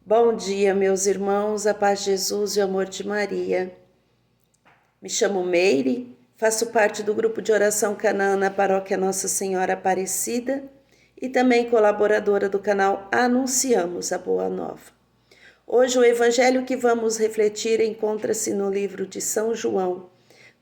Bom dia, meus irmãos, a paz de Jesus e o amor de Maria. Me chamo Meire, faço parte do grupo de oração Canaã na paróquia Nossa Senhora Aparecida e também colaboradora do canal Anunciamos a Boa Nova. Hoje o evangelho que vamos refletir encontra-se no livro de São João,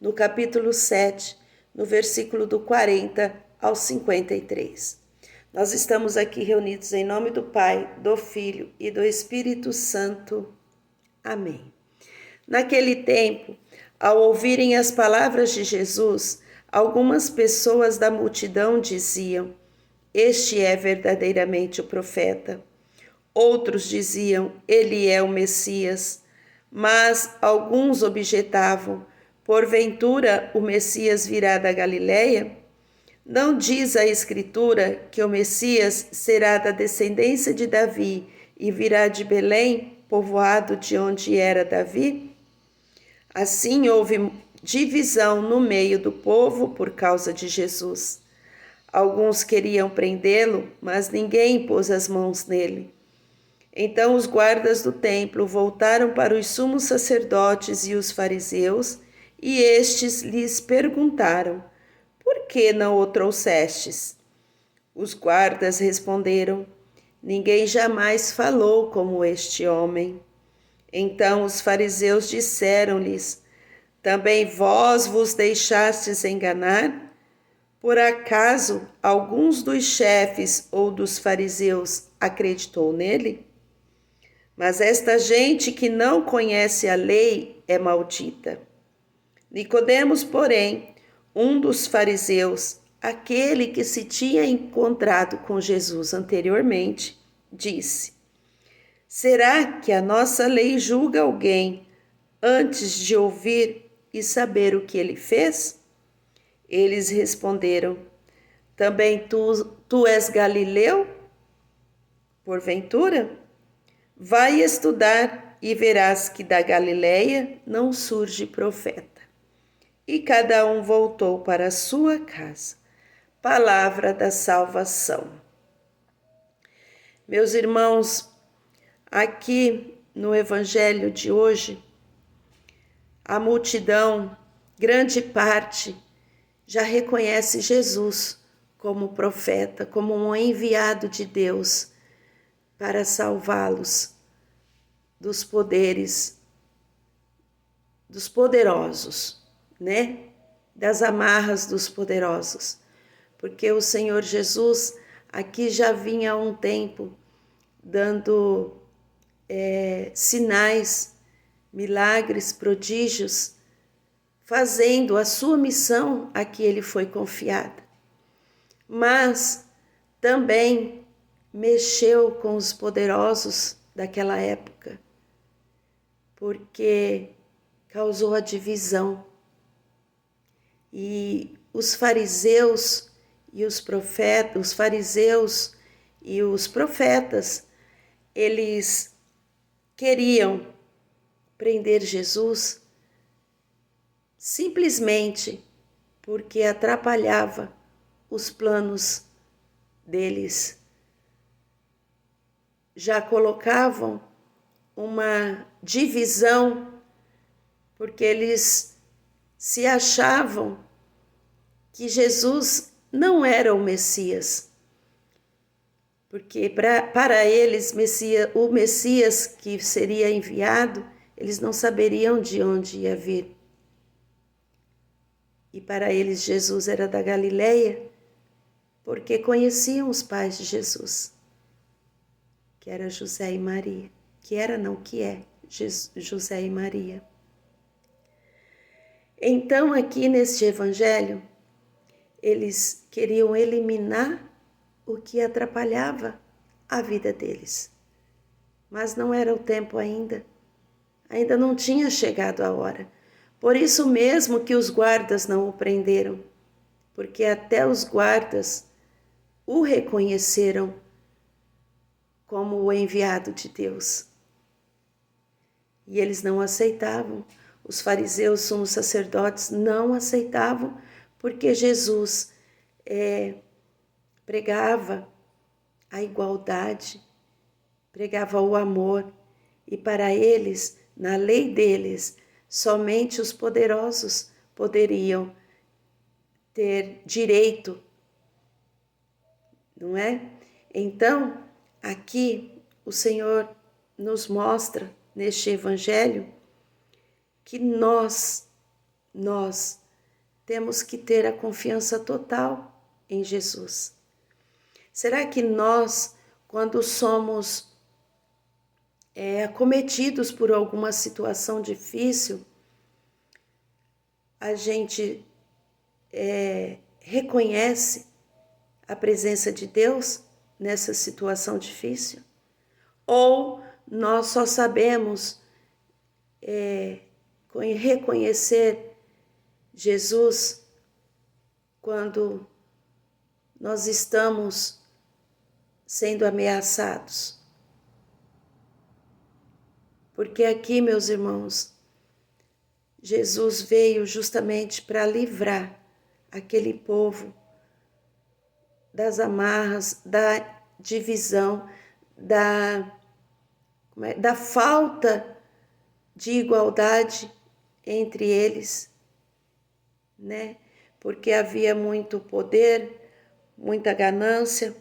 no capítulo 7, no versículo do 40 ao 53. Nós estamos aqui reunidos em nome do Pai, do Filho e do Espírito Santo. Amém. Naquele tempo, ao ouvirem as palavras de Jesus, algumas pessoas da multidão diziam: "Este é verdadeiramente o profeta." Outros diziam: "Ele é o Messias." Mas alguns objetavam: "Porventura o Messias virá da Galileia? Não diz a Escritura que o Messias será da descendência de Davi e virá de Belém, povoado de onde era Davi?" Assim houve divisão no meio do povo por causa de Jesus. Alguns queriam prendê-lo, mas ninguém pôs as mãos nele. Então os guardas do templo voltaram para os sumos sacerdotes e os fariseus, e estes lhes perguntaram: "Por que não o trouxestes?" Os guardas responderam: "Ninguém jamais falou como este homem." Então os fariseus disseram-lhes: "Também vós vos deixastes enganar? Por acaso alguns dos chefes ou dos fariseus acreditou nele? Mas esta gente que não conhece a lei é maldita." Nicodemos, porém, um dos fariseus, aquele que se tinha encontrado com Jesus anteriormente, disse: "Será que a nossa lei julga alguém antes de ouvir e saber o que ele fez?" Eles responderam: "Também tu és galileu? Porventura? Vai estudar e verás que da Galileia não surge profeta." E cada um voltou para a sua casa. Palavra da salvação. Meus irmãos, aqui no evangelho de hoje, a multidão, grande parte, já reconhece Jesus como profeta, como um enviado de Deus para salvá-los dos poderes, dos poderosos, né? Das amarras dos poderosos. Porque o Senhor Jesus aqui já vinha há um tempo dando sinais, milagres, prodígios, fazendo a sua missão a que ele foi confiada. Mas também mexeu com os poderosos daquela época, porque causou a divisão. E os fariseus e os profetas, eles queriam prender Jesus simplesmente porque atrapalhava os planos deles. Já colocavam uma divisão porque eles se achavam que Jesus não era o Messias. Porque para eles, o Messias que seria enviado, eles não saberiam de onde ia vir. E para eles Jesus era da Galileia, porque conheciam os pais de Jesus, que era José e Maria. Que é José e Maria. Então aqui neste evangelho, eles queriam eliminar o que atrapalhava a vida deles. Mas não era o tempo ainda não tinha chegado a hora. Por isso mesmo que os guardas não o prenderam, porque até os guardas o reconheceram como o enviado de Deus. E eles não aceitavam. Os fariseus, sumos sacerdotes, não aceitavam, porque Jesus pregava a igualdade pregava o amor, e para eles, na lei deles, somente os poderosos poderiam ter direito, não é? Então, aqui o Senhor nos mostra neste evangelho que nós temos que ter a confiança total em Jesus. Será que nós, quando somos acometidos por alguma situação difícil, a gente reconhece a presença de Deus nessa situação difícil? Ou nós só sabemos reconhecer Jesus quando nós estamos sendo ameaçados? Porque aqui, meus irmãos, Jesus veio justamente para livrar aquele povo das amarras, da divisão, da falta de igualdade entre eles, né? Porque havia muito poder, muita ganância,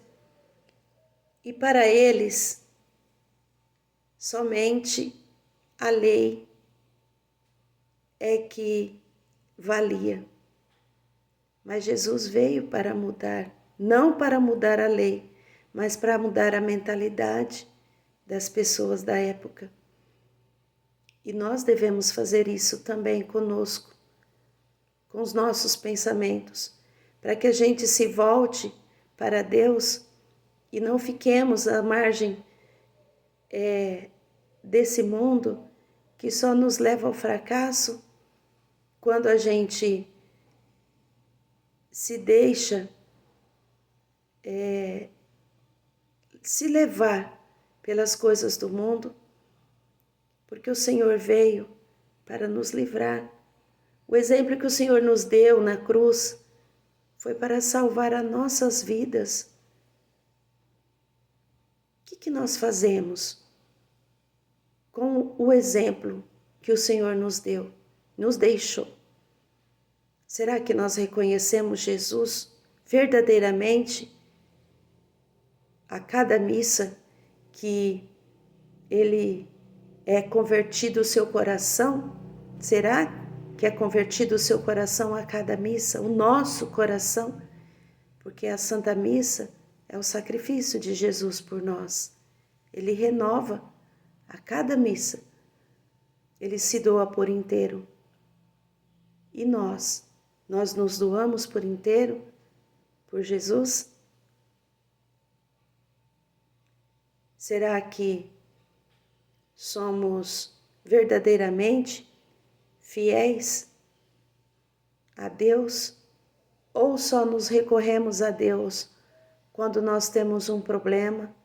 e para eles somente a lei é que valia. Mas Jesus veio para mudar, não para mudar a lei, mas para mudar a mentalidade das pessoas da época. E nós devemos fazer isso também conosco, com os nossos pensamentos, para que a gente se volte para Deus e não fiquemos à margem desse mundo que só nos leva ao fracasso quando a gente se deixa se levar pelas coisas do mundo, porque o Senhor veio para nos livrar. O exemplo que o Senhor nos deu na cruz foi para salvar as nossas vidas. O que nós fazemos com o exemplo que o Senhor nos deu, nos deixou? Será que nós reconhecemos Jesus verdadeiramente a cada missa que ele é convertido o seu coração? Será que é convertido o seu coração a cada missa? O nosso coração? Porque a Santa Missa é o sacrifício de Jesus por nós. Ele renova a cada missa. Ele se doa por inteiro. E nós nos doamos por inteiro por Jesus? Será que somos verdadeiramente fiéis a Deus? Ou só nos recorremos a Deus quando nós temos um problema,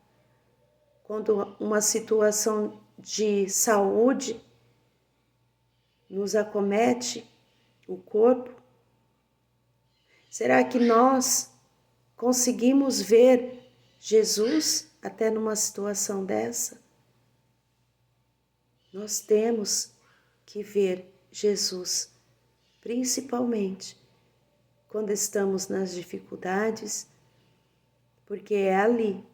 quando uma situação de saúde nos acomete o corpo? Será que nós conseguimos ver Jesus até numa situação dessa? Nós temos que ver Jesus, principalmente quando estamos nas dificuldades, porque é ali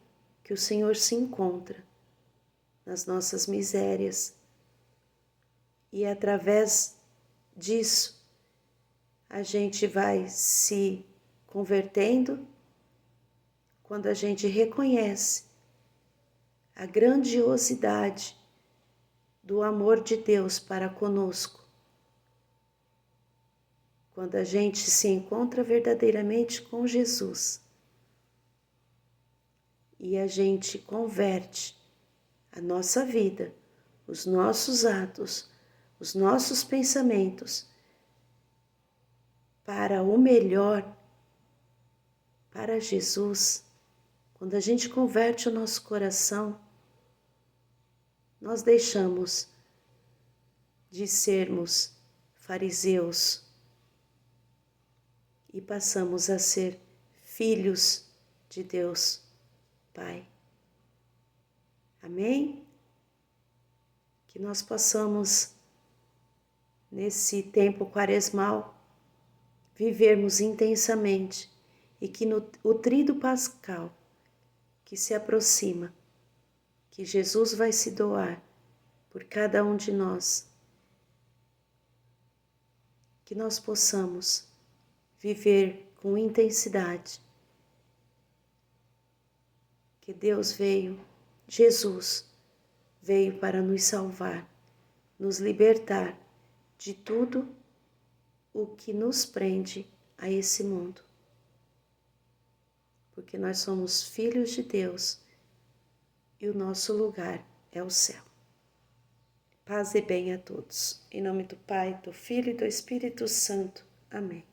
que o Senhor se encontra, nas nossas misérias. E através disso, a gente vai se convertendo quando a gente reconhece a grandiosidade do amor de Deus para conosco. Quando a gente se encontra verdadeiramente com Jesus e a gente converte a nossa vida, os nossos atos, os nossos pensamentos para o melhor, para Jesus. Quando a gente converte o nosso coração, nós deixamos de sermos fariseus e passamos a ser filhos de Deus Pai. Amém? Que nós possamos, nesse tempo quaresmal, vivermos intensamente e que o tríduo pascal que se aproxima, que Jesus vai se doar por cada um de nós, que nós possamos viver com intensidade, que Deus veio, Jesus veio para nos salvar, nos libertar de tudo o que nos prende a esse mundo. Porque nós somos filhos de Deus e o nosso lugar é o céu. Paz e bem a todos. Em nome do Pai, do Filho e do Espírito Santo. Amém.